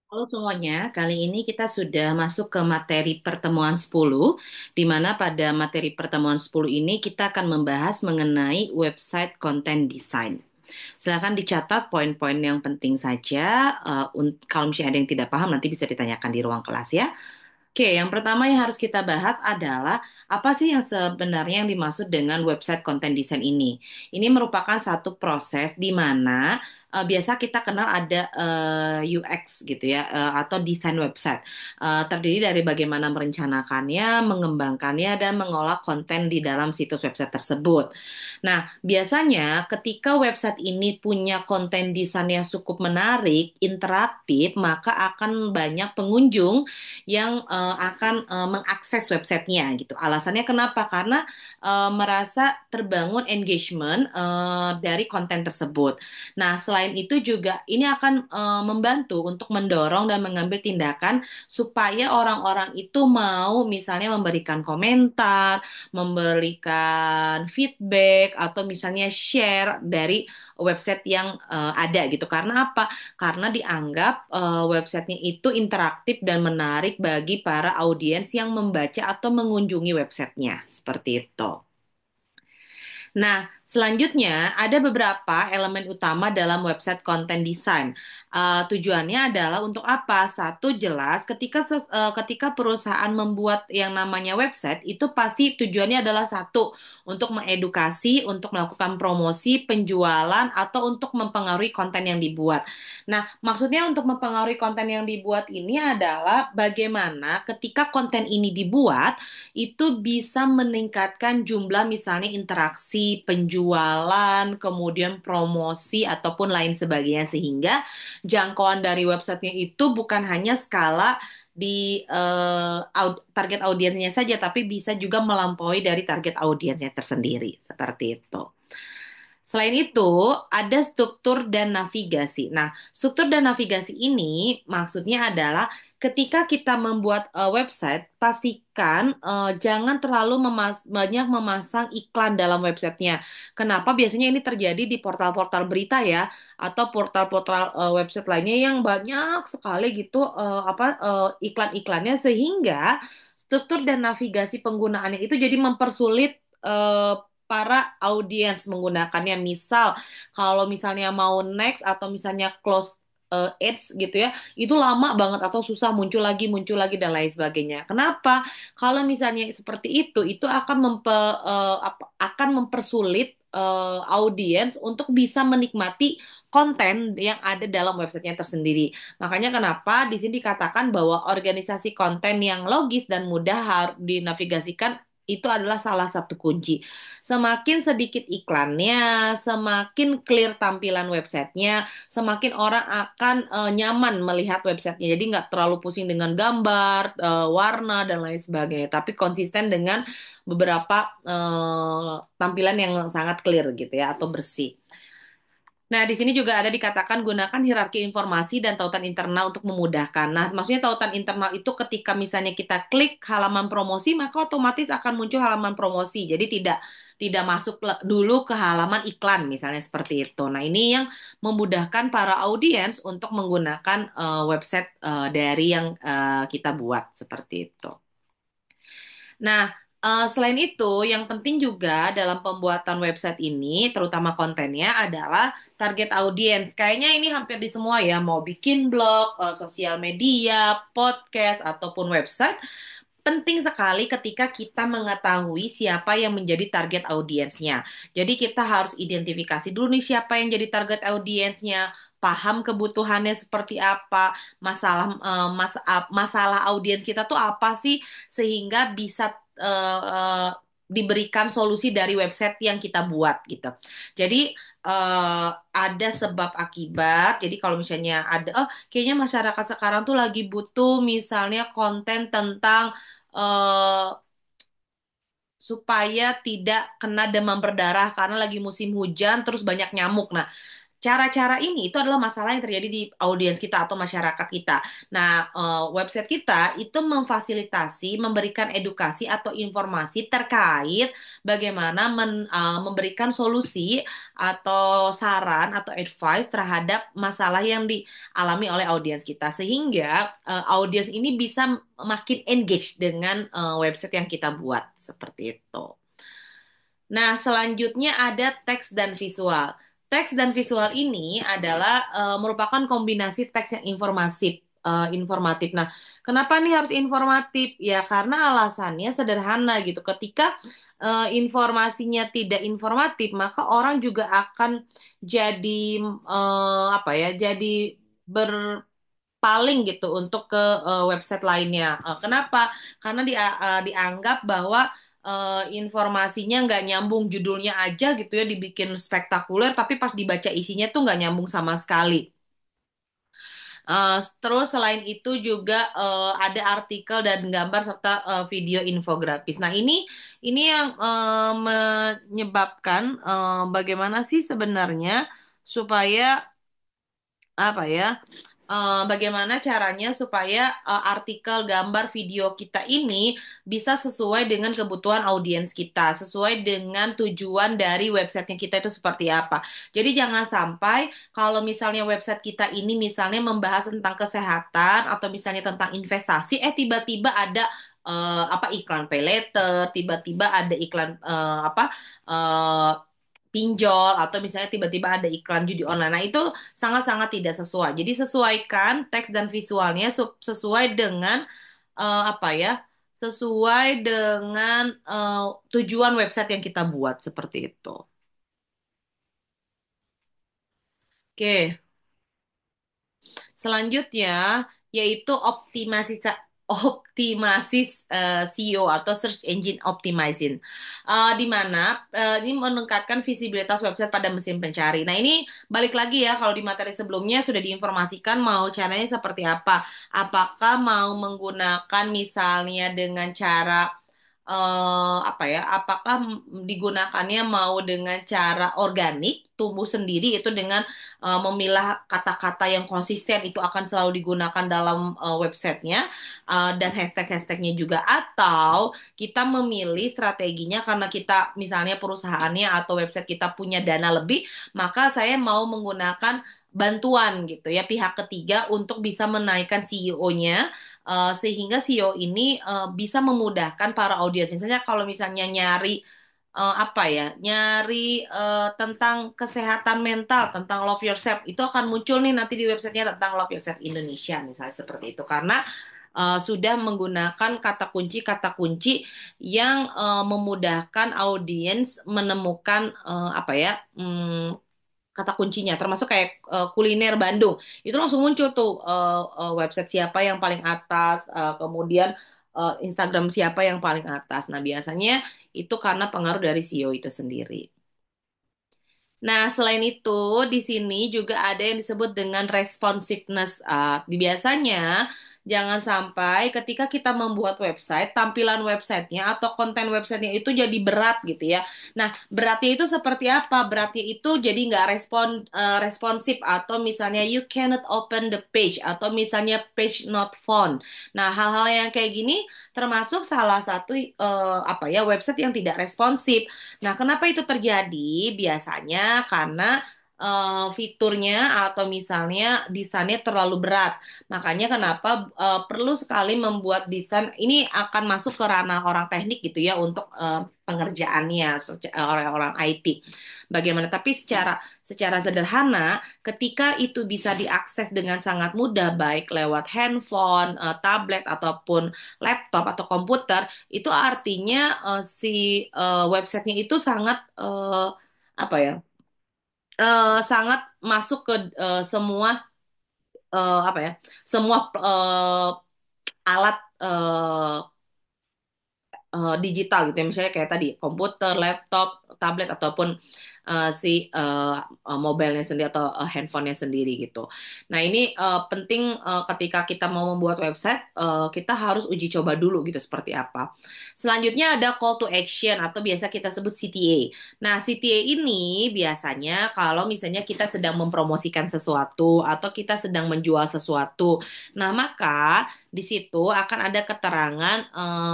Halo semuanya, kali ini kita sudah masuk ke materi pertemuan 10, di mana pada materi pertemuan 10 ini kita akan membahas mengenai website content design. Silakan dicatat poin-poin yang penting saja. Kalau misalnya ada yang tidak paham, nanti bisa ditanyakan di ruang kelas ya. Oke, yang pertama yang harus kita bahas adalah apa sih yang sebenarnya yang dimaksud dengan website content design ini. Ini merupakan satu proses di mana biasa kita kenal ada UX gitu ya, atau desain website. Terdiri dari bagaimana merencanakannya, mengembangkannya, dan mengolah konten di dalam situs website tersebut. Nah, biasanya ketika website ini punya konten desain yang cukup menarik, interaktif, maka akan banyak pengunjung yang akan mengakses websitenya gitu. Alasannya kenapa? Karena merasa terbangun engagement dari konten tersebut. Nah, selain itu juga ini akan membantu untuk mendorong dan mengambil tindakan supaya orang-orang itu mau misalnya memberikan komentar, memberikan feedback atau misalnya share dari website yang ada gitu. Karena apa? Karena dianggap websitenya itu interaktif dan menarik bagi para audiens yang membaca atau mengunjungi websitenya. Seperti itu. Nah, selanjutnya ada beberapa elemen utama dalam website content design. Tujuannya adalah untuk apa? Satu, jelas ketika perusahaan membuat yang namanya website itu pasti tujuannya adalah satu, untuk mengedukasi, untuk melakukan promosi, penjualan atau untuk mempengaruhi konten yang dibuat. Nah, maksudnya untuk mempengaruhi konten yang dibuat ini adalah bagaimana ketika konten ini dibuat itu bisa meningkatkan jumlah misalnya interaksi, penjualan, kemudian promosi ataupun lain sebagainya sehingga jangkauan dari websitenya itu bukan hanya skala di target audiensnya saja tapi bisa juga melampaui dari target audiensnya tersendiri seperti itu. Selain itu, ada struktur dan navigasi. Nah, struktur dan navigasi ini maksudnya adalah ketika kita membuat website, pastikan jangan terlalu banyak memasang iklan dalam websitenya. Kenapa? Biasanya ini terjadi di portal-portal berita ya, atau portal-portal website lainnya yang banyak sekali gitu iklan-iklannya sehingga struktur dan navigasi penggunaannya itu jadi mempersulit para audiens menggunakannya. Misal, kalau misalnya mau next atau misalnya close ads gitu ya, itu lama banget atau susah muncul lagi dan lain sebagainya. Kenapa? Kalau misalnya seperti itu akan akan mempersulit audiens untuk bisa menikmati konten yang ada dalam websitenya tersendiri. Makanya kenapa di sini dikatakan bahwa organisasi konten yang logis dan mudah harus dinavigasikan itu adalah salah satu kunci. Semakin sedikit iklannya, semakin clear tampilan websitenya, semakin orang akan nyaman melihat websitenya. Jadi nggak terlalu pusing dengan gambar, warna, dan lain sebagainya. Tapi konsisten dengan beberapa tampilan yang sangat clear gitu ya, atau bersih. Nah, di sini juga ada dikatakan gunakan hierarki informasi dan tautan internal untuk memudahkan. Nah, maksudnya tautan internal itu ketika misalnya kita klik halaman promosi, maka otomatis akan muncul halaman promosi. Jadi tidak masuk dulu ke halaman iklan, misalnya seperti itu. Nah, ini yang memudahkan para audiens untuk menggunakan website dari yang kita buat seperti itu. Nah, selain itu, yang penting juga dalam pembuatan website ini, terutama kontennya adalah target audiens. Kayaknya ini hampir di semua ya, mau bikin blog, sosial media, podcast, ataupun website. Penting sekali ketika kita mengetahui siapa yang menjadi target audiensnya. Jadi kita harus identifikasi dulu nih siapa yang jadi target audiensnya, paham kebutuhannya seperti apa, masalah audiens kita tuh apa sih sehingga bisa diberikan solusi dari website yang kita buat gitu. Jadi ada sebab akibat. Jadi kalau misalnya ada, oh kayaknya masyarakat sekarang tuh lagi butuh misalnya konten tentang eh, supaya tidak kena demam berdarah karena lagi musim hujan terus banyak nyamuk. Nah, cara-cara ini itu adalah masalah yang terjadi di audiens kita atau masyarakat kita. Nah, website kita itu memfasilitasi, memberikan edukasi atau informasi terkait bagaimana memberikan solusi atau saran atau advice terhadap masalah yang dialami oleh audiens kita, sehingga audiens ini bisa makin engage dengan website yang kita buat seperti itu. Nah, selanjutnya ada teks dan visual. Teks dan visual ini adalah merupakan kombinasi teks yang informatif. Nah, kenapa nih harus informatif? Ya, karena alasannya sederhana gitu. Ketika informasinya tidak informatif, maka orang juga akan jadi apa ya? Jadi berpaling gitu untuk ke website lainnya. Kenapa? Karena dianggap bahwa informasinya nggak nyambung, judulnya aja gitu ya dibikin spektakuler, tapi pas dibaca isinya tuh nggak nyambung sama sekali. Terus selain itu juga ada artikel dan gambar serta video infografis. Nah, ini yang menyebabkan bagaimana sih sebenarnya supaya apa ya? Bagaimana caranya supaya artikel, gambar, video kita ini bisa sesuai dengan kebutuhan audiens kita, sesuai dengan tujuan dari websitenya kita itu seperti apa. Jadi jangan sampai kalau misalnya website kita ini misalnya membahas tentang kesehatan atau misalnya tentang investasi, tiba-tiba ada apa iklan pay letter, tiba-tiba ada iklan eh, pinjol atau misalnya tiba-tiba ada iklan judi online. Nah, itu sangat-sangat tidak sesuai. Jadi sesuaikan teks dan visualnya sesuai dengan apa ya? Sesuai dengan tujuan website yang kita buat seperti itu. Oke. Selanjutnya yaitu optimasi SEO atau Search Engine Optimizing, di mana ini meningkatkan visibilitas website pada mesin pencari. Nah, ini balik lagi ya, kalau di materi sebelumnya sudah diinformasikan mau caranya seperti apa. Apakah mau menggunakan misalnya dengan cara apa ya? Apakah digunakannya mau dengan cara organik, tumbuh sendiri itu dengan memilah kata-kata yang konsisten itu akan selalu digunakan dalam websitenya dan hashtag-hashtagnya juga, atau kita memilih strateginya karena kita misalnya perusahaannya atau website kita punya dana lebih, maka saya mau menggunakan bantuan gitu ya pihak ketiga untuk bisa menaikkan CEO-nya, sehingga CEO ini bisa memudahkan para audiens. Misalnya kalau misalnya nyari apa ya, nyari tentang kesehatan mental, tentang love yourself, itu akan muncul nih nanti di websitenya tentang love yourself Indonesia, misalnya seperti itu. Karena sudah menggunakan kata kunci yang memudahkan audiens menemukan apa ya, kata kuncinya, termasuk kayak kuliner Bandung, itu langsung muncul tuh website siapa yang paling atas, kemudian Instagram siapa yang paling atas. Nah, biasanya itu karena pengaruh dari SEO itu sendiri. Nah, selain itu, di sini juga ada yang disebut dengan responsiveness. Biasanya, jangan sampai ketika kita membuat website, tampilan websitenya atau konten websitenya itu jadi berat gitu ya. Nah, beratnya itu seperti apa? Beratnya itu jadi nggak responsif, atau misalnya you cannot open the page, atau misalnya page not found. Nah, hal-hal yang kayak gini termasuk salah satu apa ya, website yang tidak responsif. Nah, kenapa itu terjadi? Biasanya karena fiturnya atau misalnya desainnya terlalu berat. Makanya kenapa perlu sekali membuat desain ini akan masuk ke ranah orang teknik gitu ya untuk pengerjaannya orang-orang IT. Bagaimana? Tapi secara sederhana, ketika itu bisa diakses dengan sangat mudah, baik lewat handphone, tablet ataupun laptop atau komputer, itu artinya si websitenya itu sangat apa ya, sangat masuk ke semua apa ya, semua alat digital gitu ya, misalnya kayak tadi komputer, laptop, tablet ataupun si mobilenya sendiri atau handphonenya sendiri gitu. Nah, ini penting ketika kita mau membuat website, kita harus uji coba dulu gitu seperti apa. Selanjutnya ada call to action atau biasa kita sebut CTA. Nah, CTA ini biasanya kalau misalnya kita sedang mempromosikan sesuatu atau kita sedang menjual sesuatu. Nah, maka di situ akan ada keterangan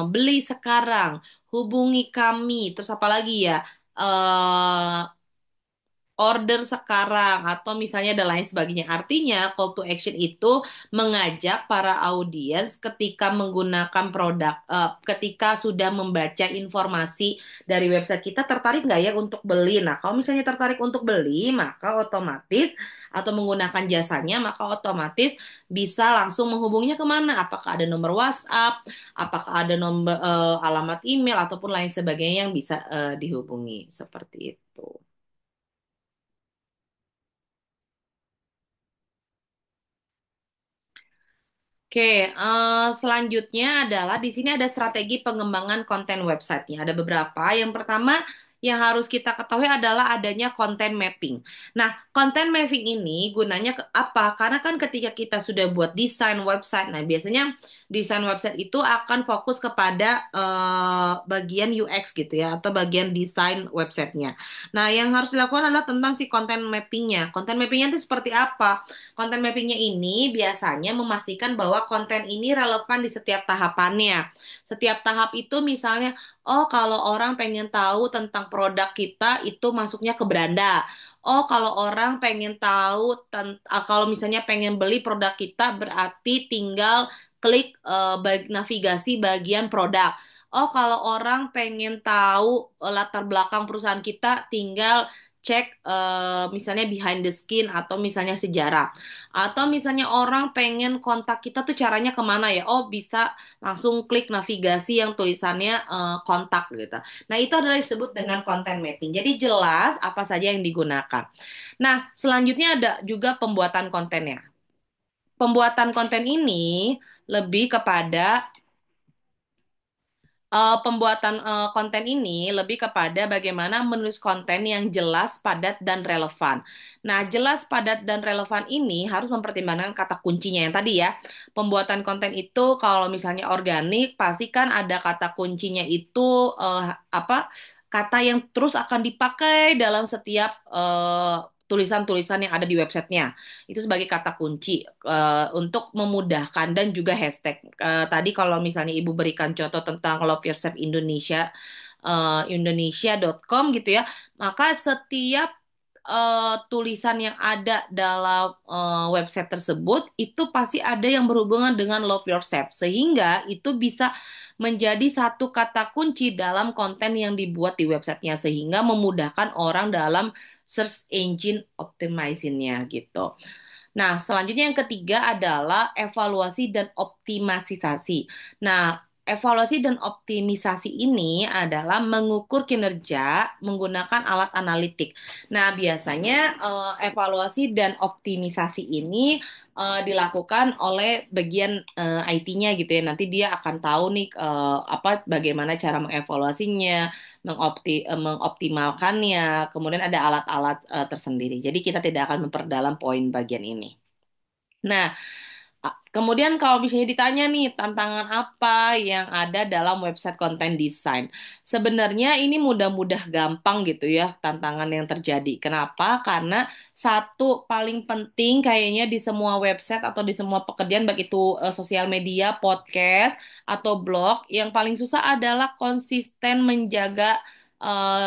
beli sekarang, hubungi kami, terus apa lagi ya? eh Order sekarang atau misalnya dan lain sebagainya. Artinya call to action itu mengajak para audiens ketika menggunakan produk, ketika sudah membaca informasi dari website kita tertarik nggak ya untuk beli. Nah, kalau misalnya tertarik untuk beli, maka otomatis atau menggunakan jasanya, maka otomatis bisa langsung menghubunginya kemana? Apakah ada nomor WhatsApp, apakah ada nomor alamat email ataupun lain sebagainya yang bisa dihubungi seperti itu. Oke, selanjutnya adalah di sini ada strategi pengembangan konten websitenya. Ada beberapa. Yang pertama yang harus kita ketahui adalah adanya content mapping. Nah, content mapping ini gunanya apa? Karena kan ketika kita sudah buat desain website, nah biasanya desain website itu akan fokus kepada bagian UX gitu ya, atau bagian desain websitenya. Nah, yang harus dilakukan adalah tentang si content mappingnya. Content mappingnya itu seperti apa? Konten mappingnya ini biasanya memastikan bahwa konten ini relevan di setiap tahapannya. Setiap tahap itu misalnya, oh kalau orang pengen tahu tentang produk kita itu masuknya ke beranda. Oh kalau orang pengen tahu, kalau misalnya pengen beli produk kita berarti tinggal klik navigasi bagian produk. Oh kalau orang pengen tahu latar belakang perusahaan kita tinggal cek misalnya behind the skin atau misalnya sejarah. Atau misalnya orang pengen kontak kita tuh caranya kemana ya? Oh bisa langsung klik navigasi yang tulisannya kontak gitu. Nah itu adalah disebut dengan content mapping. Jadi jelas apa saja yang digunakan. Nah selanjutnya ada juga pembuatan kontennya. Pembuatan konten ini lebih kepada pembuatan konten ini lebih kepada bagaimana menulis konten yang jelas, padat, dan relevan. Nah, jelas, padat, dan relevan ini harus mempertimbangkan kata kuncinya yang tadi ya. Pembuatan konten itu kalau misalnya organik, pasti kan ada kata kuncinya itu apa? Kata yang terus akan dipakai dalam setiap tulisan-tulisan yang ada di websitenya. Itu sebagai kata kunci untuk memudahkan dan juga hashtag. Tadi kalau misalnya Ibu berikan contoh tentang Love Yourself Indonesia, indonesia.com gitu ya, maka setiap tulisan yang ada dalam website tersebut itu pasti ada yang berhubungan dengan love yourself sehingga itu bisa menjadi satu kata kunci dalam konten yang dibuat di websitenya sehingga memudahkan orang dalam search engine optimizing-nya gitu. Nah, selanjutnya yang ketiga adalah evaluasi dan optimalisasi. Nah, evaluasi dan optimisasi ini adalah mengukur kinerja menggunakan alat analitik. Nah, biasanya evaluasi dan optimisasi ini dilakukan oleh bagian IT-nya gitu ya. Nanti dia akan tahu nih apa bagaimana cara mengevaluasinya, mengoptimalkannya. Kemudian ada alat-alat tersendiri. Jadi kita tidak akan memperdalam poin bagian ini. Nah, kemudian kalau misalnya ditanya nih, tantangan apa yang ada dalam website content design? Sebenarnya ini mudah-mudah gampang gitu ya, tantangan yang terjadi. Kenapa? Karena satu paling penting kayaknya di semua website atau di semua pekerjaan, baik itu sosial media, podcast, atau blog, yang paling susah adalah konsisten menjaga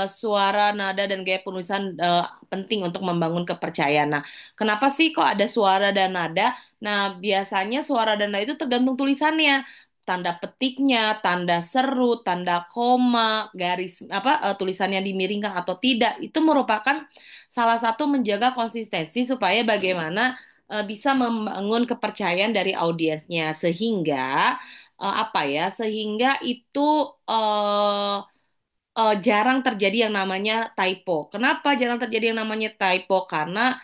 suara, nada, dan gaya penulisan penting untuk membangun kepercayaan. Nah, kenapa sih kok ada suara dan nada? Nah, biasanya suara dan nada itu tergantung tulisannya. Tanda petiknya, tanda seru, tanda koma, garis apa tulisannya dimiringkan atau tidak, itu merupakan salah satu menjaga konsistensi supaya bagaimana bisa membangun kepercayaan dari audiensnya sehingga apa ya? Sehingga itu eh, jarang terjadi yang namanya typo. Kenapa jarang terjadi yang namanya typo? Karena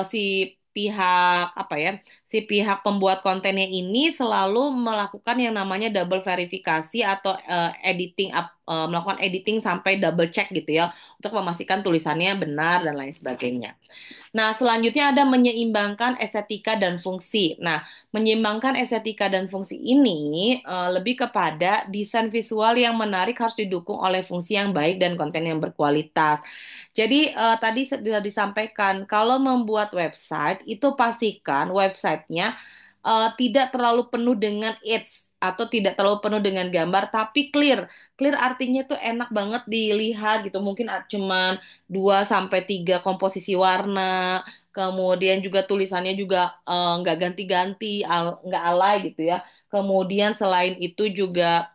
si pihak apa ya, si pihak pembuat kontennya ini selalu melakukan yang namanya double verifikasi atau melakukan editing sampai double check gitu ya untuk memastikan tulisannya benar dan lain sebagainya. Nah, selanjutnya ada menyeimbangkan estetika dan fungsi. Nah, menyeimbangkan estetika dan fungsi ini lebih kepada desain visual yang menarik harus didukung oleh fungsi yang baik dan konten yang berkualitas. Jadi, tadi sudah disampaikan, kalau membuat website, itu pastikan websitenya tidak terlalu penuh dengan ads atau tidak terlalu penuh dengan gambar, tapi clear. Clear artinya tuh enak banget dilihat gitu. Mungkin cuman 2 sampai 3 komposisi warna, kemudian juga tulisannya juga nggak ganti-ganti, nggak alay gitu ya. Kemudian selain itu juga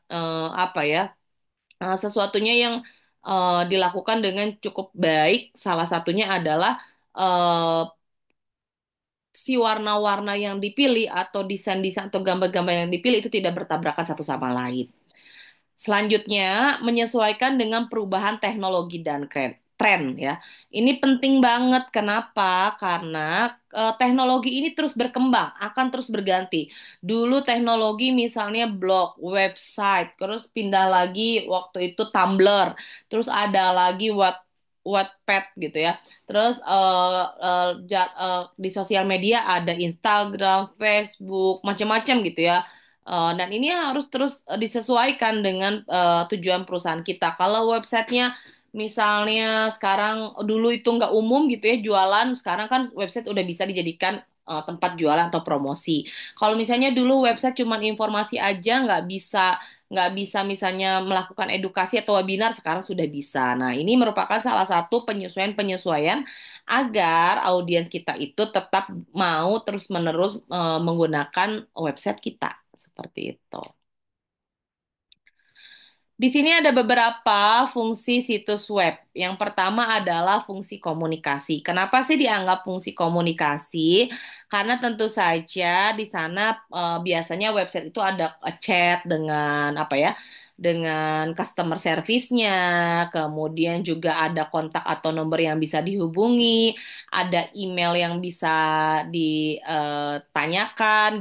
apa ya, sesuatunya yang dilakukan dengan cukup baik. Salah satunya adalah eh, si warna-warna yang dipilih atau desain-desain atau gambar-gambar yang dipilih itu tidak bertabrakan satu sama lain. Selanjutnya, menyesuaikan dengan perubahan teknologi dan tren ya. Ini penting banget. Kenapa? Karena teknologi ini terus berkembang, akan terus berganti. Dulu teknologi misalnya blog, website, terus pindah lagi waktu itu Tumblr, terus ada lagi Wattpad gitu ya. Terus di sosial media ada Instagram, Facebook, macam-macam gitu ya. Dan ini harus terus disesuaikan dengan tujuan perusahaan kita. Kalau websitenya misalnya sekarang dulu itu nggak umum gitu ya jualan, sekarang kan website udah bisa dijadikan tempat jualan atau promosi. Kalau misalnya dulu website cuma informasi aja, nggak bisa misalnya melakukan edukasi atau webinar, sekarang sudah bisa. Nah, ini merupakan salah satu penyesuaian-penyesuaian agar audiens kita itu tetap mau terus-menerus menggunakan website kita. Seperti itu. Di sini ada beberapa fungsi situs web. Yang pertama adalah fungsi komunikasi. Kenapa sih dianggap fungsi komunikasi? Karena tentu saja di sana biasanya website itu ada chat dengan apa ya? Dengan customer service-nya, kemudian juga ada kontak atau nomor yang bisa dihubungi, ada email yang bisa ditanyakan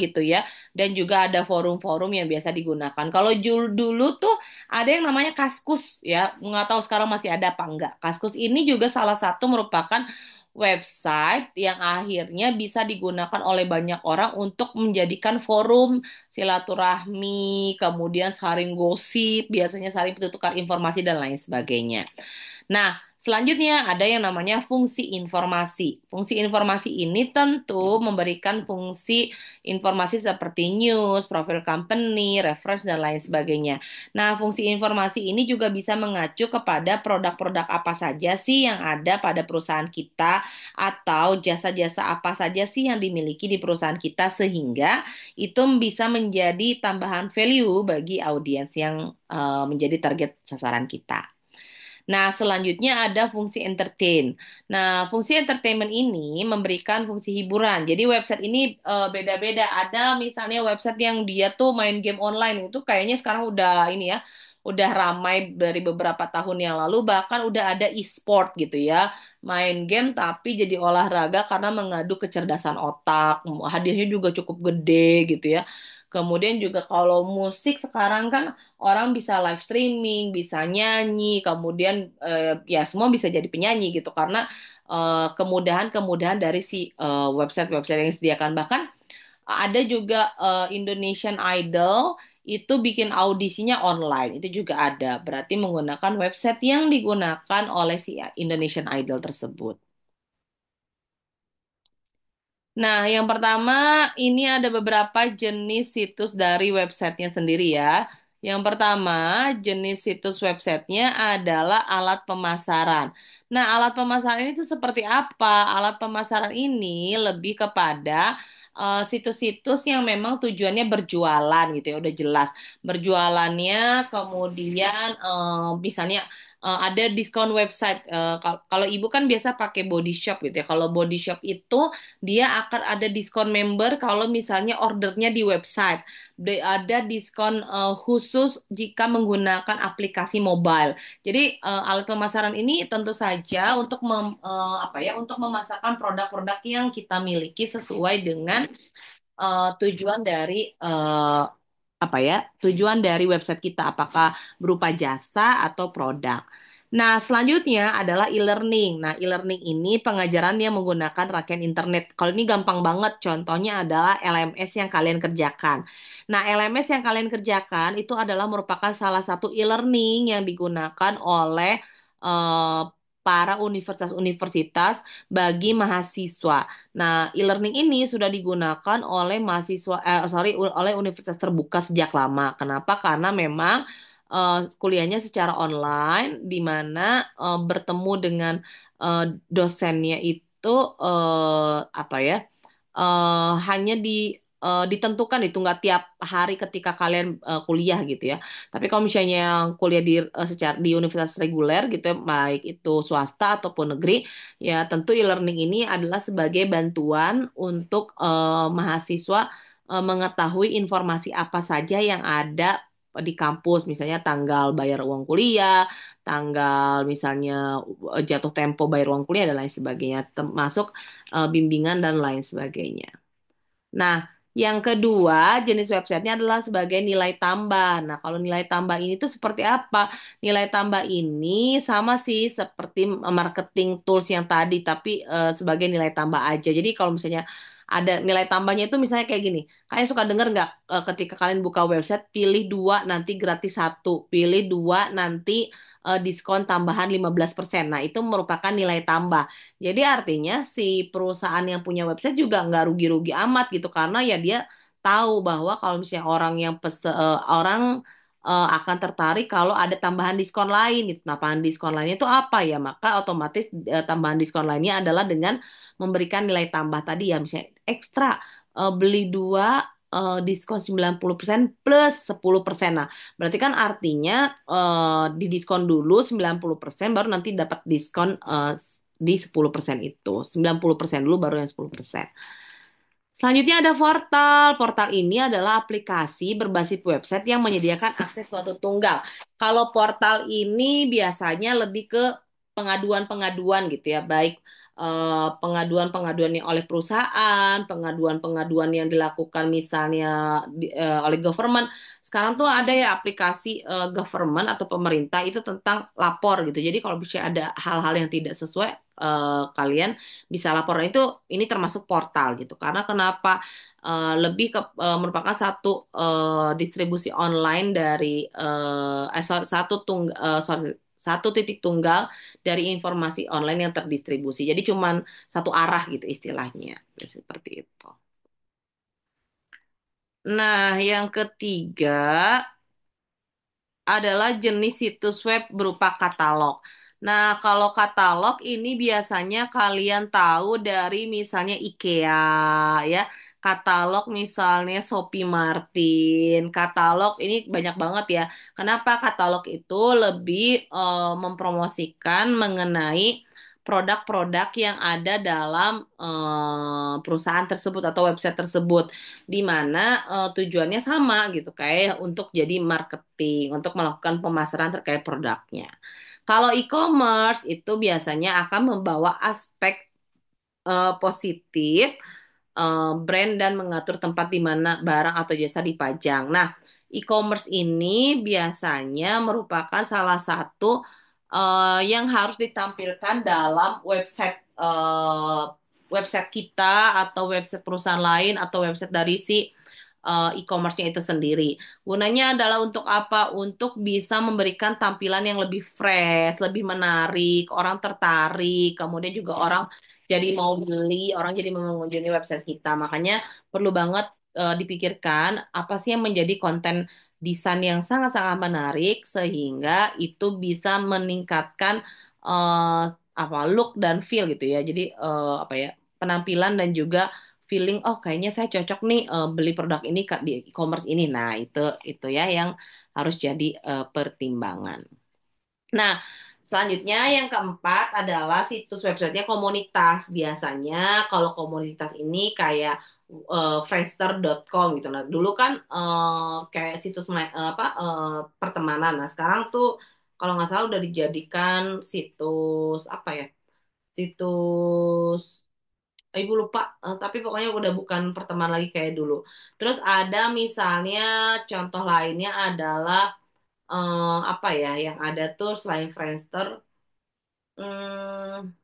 gitu ya, dan juga ada forum-forum yang biasa digunakan. Kalau dulu tuh ada yang namanya Kaskus ya, nggak tahu sekarang masih ada apa enggak. Kaskus ini juga salah satu merupakan website yang akhirnya bisa digunakan oleh banyak orang untuk menjadikan forum silaturahmi, kemudian saling gosip, biasanya saling bertukar informasi dan lain sebagainya. Nah, selanjutnya ada yang namanya fungsi informasi. Fungsi informasi ini tentu memberikan fungsi informasi seperti news, profil company, reference, dan lain sebagainya. Nah, fungsi informasi ini juga bisa mengacu kepada produk-produk apa saja sih yang ada pada perusahaan kita atau jasa-jasa apa saja sih yang dimiliki di perusahaan kita sehingga itu bisa menjadi tambahan value bagi audiens yang menjadi target sasaran kita. Nah, selanjutnya ada fungsi entertain. Nah, fungsi entertainment ini memberikan fungsi hiburan. Jadi website ini beda-beda. Ada misalnya website yang dia tuh main game online itu kayaknya sekarang udah ini ya, udah ramai dari beberapa tahun yang lalu. Bahkan udah ada e-sport gitu ya, main game tapi jadi olahraga karena mengadu kecerdasan otak. Hadiahnya juga cukup gede gitu ya. Kemudian juga kalau musik sekarang kan orang bisa live streaming, bisa nyanyi, kemudian ya semua bisa jadi penyanyi gitu karena kemudahan-kemudahan dari si website-website yang disediakan. Bahkan ada juga Indonesian Idol itu bikin audisinya online, itu juga ada. Berarti menggunakan website yang digunakan oleh si Indonesian Idol tersebut. Nah, yang pertama ini ada beberapa jenis situs dari websitenya sendiri ya. Yang pertama, jenis situs websitenya adalah alat pemasaran. Nah, alat pemasaran ini tuh seperti apa? Alat pemasaran ini lebih kepada situs-situs yang memang tujuannya berjualan gitu ya, udah jelas berjualannya. Kemudian misalnya ada diskon website. Kalau ibu kan biasa pakai body shop gitu ya. Kalau body shop itu dia akan ada diskon member kalau misalnya ordernya di website. Ada diskon khusus jika menggunakan aplikasi mobile. Jadi alat pemasaran ini tentu saja untuk apa ya, untuk memasarkan produk-produk yang kita miliki sesuai dengan tujuan dari apa ya, tujuan dari website kita, apakah berupa jasa atau produk. Nah, selanjutnya adalah e-learning. Nah, e-learning ini pengajaran yang menggunakan rangkaian internet. Kalau ini gampang banget, contohnya adalah LMS yang kalian kerjakan. Nah, LMS yang kalian kerjakan itu adalah merupakan salah satu e-learning yang digunakan oleh eh, para universitas-universitas bagi mahasiswa. Nah, e-learning ini sudah digunakan oleh oleh universitas terbuka sejak lama. Kenapa? Karena memang kuliahnya secara online, di mana bertemu dengan dosennya itu apa ya? Hanya ditentukan itu nggak tiap hari ketika kalian kuliah gitu ya. Tapi kalau misalnya yang kuliah secara di universitas reguler gitu ya, baik itu swasta ataupun negeri, ya tentu e-learning ini adalah sebagai bantuan untuk mahasiswa mengetahui informasi apa saja yang ada di kampus, misalnya tanggal bayar uang kuliah, tanggal misalnya jatuh tempo bayar uang kuliah dan lain sebagainya, termasuk bimbingan dan lain sebagainya. Nah, yang kedua jenis websitenya adalah sebagai nilai tambah. Nah, kalau nilai tambah ini tuh seperti apa? Nilai tambah ini sama sih seperti marketing tools yang tadi, tapi sebagai nilai tambah aja. Jadi kalau misalnya ada nilai tambahnya itu misalnya kayak gini. Kalian suka dengar nggak ketika kalian buka website, pilih dua nanti gratis satu, pilih dua nanti diskon tambahan 15%. Nah, itu merupakan nilai tambah. Jadi artinya si perusahaan yang punya website juga nggak rugi-rugi amat gitu, karena ya dia tahu bahwa kalau misalnya orang yang orang akan tertarik kalau ada tambahan diskon lain gitu. Tambahan diskon lainnya itu apa ya? Maka otomatis tambahan diskon lainnya adalah dengan memberikan nilai tambah tadi ya, misalnya ekstra beli dua diskon 90% plus 10%. Nah, berarti kan artinya didiskon dulu 90% baru nanti dapat diskon di 10% itu. 90% dulu baru yang 10%. Selanjutnya ada portal. Portal ini adalah aplikasi berbasis website yang menyediakan akses suatu tunggal. Kalau portal ini biasanya lebih ke pengaduan-pengaduan gitu ya, baik pengaduan-pengaduan yang oleh perusahaan, pengaduan-pengaduan yang dilakukan misalnya oleh government. Sekarang tuh ada ya aplikasi government atau pemerintah itu tentang lapor gitu. Jadi kalau bisa ada hal-hal yang tidak sesuai, kalian bisa laporan itu, ini termasuk portal gitu. Karena kenapa lebih ke merupakan satu distribusi online dari satu titik tunggal dari informasi online yang terdistribusi. Jadi cuman satu arah gitu istilahnya. Seperti itu. Nah, yang ketiga adalah jenis situs web berupa katalog. Nah, kalau katalog ini biasanya kalian tahu dari misalnya IKEA ya, katalog misalnya Shopee Martin, katalog ini banyak banget ya. Kenapa katalog itu lebih mempromosikan mengenai produk-produk yang ada dalam perusahaan tersebut atau website tersebut, di mana tujuannya sama gitu, kayak untuk jadi marketing, untuk melakukan pemasaran terkait produknya. Kalau e-commerce itu biasanya akan membawa aspek positif brand dan mengatur tempat di mana barang atau jasa dipajang. Nah, e-commerce ini biasanya merupakan salah satu yang harus ditampilkan dalam website kita atau website perusahaan lain atau website dari si e-commerce-nya itu sendiri. Gunanya adalah untuk apa? Untuk bisa memberikan tampilan yang lebih fresh, lebih menarik, orang tertarik, kemudian juga orang jadi mau beli, orang jadi mau mengunjungi website kita. Makanya perlu banget dipikirkan apa sih yang menjadi konten desain yang sangat-sangat menarik sehingga itu bisa meningkatkan apa look dan feel gitu ya. Jadi apa ya, penampilan dan juga feeling oh kayaknya saya cocok nih beli produk ini di e-commerce ini. Nah, itu ya yang harus jadi pertimbangan. Nah, selanjutnya yang keempat adalah situs websitenya komunitas. Biasanya kalau komunitas ini kayak friendster.com gitu. Nah, dulu kan kayak situs pertemanan. Nah, sekarang tuh kalau nggak salah udah dijadikan situs apa ya? Situs Ibu lupa, tapi pokoknya udah bukan pertemanan lagi kayak dulu. Terus ada misalnya contoh lainnya adalah apa ya yang ada tuh selain Friendster. Hmm,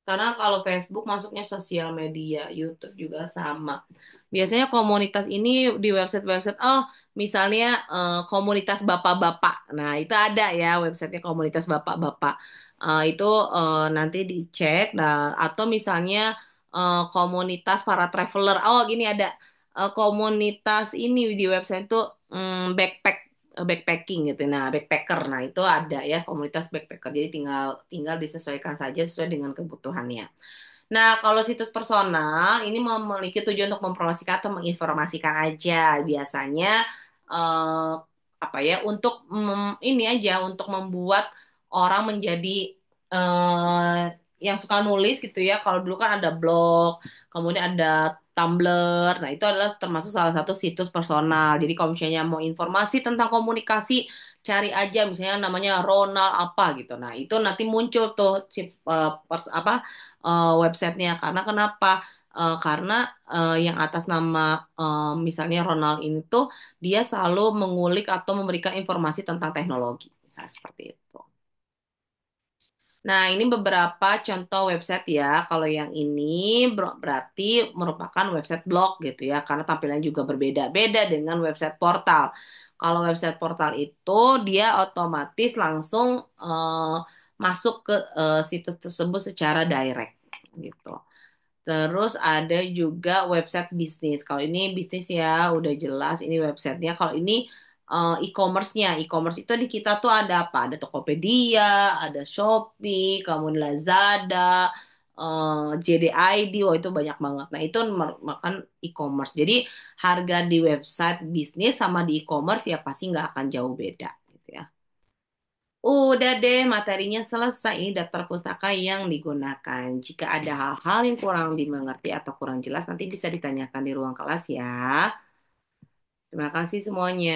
karena kalau Facebook masuknya sosial media, YouTube juga sama. Biasanya komunitas ini di website-website, oh misalnya komunitas bapak-bapak. Nah itu ada ya websitenya komunitas bapak-bapak. Itu nanti dicek. Nah atau misalnya komunitas para traveler. Oh gini ada komunitas ini di website itu backpacking gitu. Nah, backpacker. Nah, itu ada ya komunitas backpacker. Jadi tinggal tinggal disesuaikan saja sesuai dengan kebutuhannya. Nah, kalau situs personal ini memiliki tujuan untuk mempromosikan atau menginformasikan aja. Biasanya eh, apa ya untuk ini aja untuk membuat orang menjadi yang suka nulis gitu ya. Kalau dulu kan ada blog, kemudian ada Tumblr. Nah, itu adalah termasuk salah satu situs personal. Jadi kalau misalnya mau informasi tentang komunikasi, cari aja misalnya namanya Ronald apa gitu. Nah, itu nanti muncul tuh websitenya. Karena kenapa? Karena yang atas nama misalnya Ronald ini tuh dia selalu mengulik atau memberikan informasi tentang teknologi, misalnya seperti itu. Nah, ini beberapa contoh website ya. Kalau yang ini berarti merupakan website blog gitu ya, karena tampilannya juga berbeda-beda dengan website portal. Kalau website portal itu dia otomatis langsung masuk ke situs tersebut secara direct gitu. Terus ada juga website bisnis. Kalau ini bisnis ya udah jelas ini websitenya. Kalau ini e-commerce-nya. E-commerce itu di kita tuh ada apa? Ada Tokopedia, ada Shopee, kemudian Lazada, JDID. Wah itu banyak banget. Nah itu merupakan e-commerce. Jadi harga di website bisnis sama di e-commerce ya pasti nggak akan jauh beda gitu ya. Udah deh, materinya selesai. Ini daftar pustaka yang digunakan. Jika ada hal-hal yang kurang dimengerti atau kurang jelas, nanti bisa ditanyakan di ruang kelas ya. Terima kasih semuanya.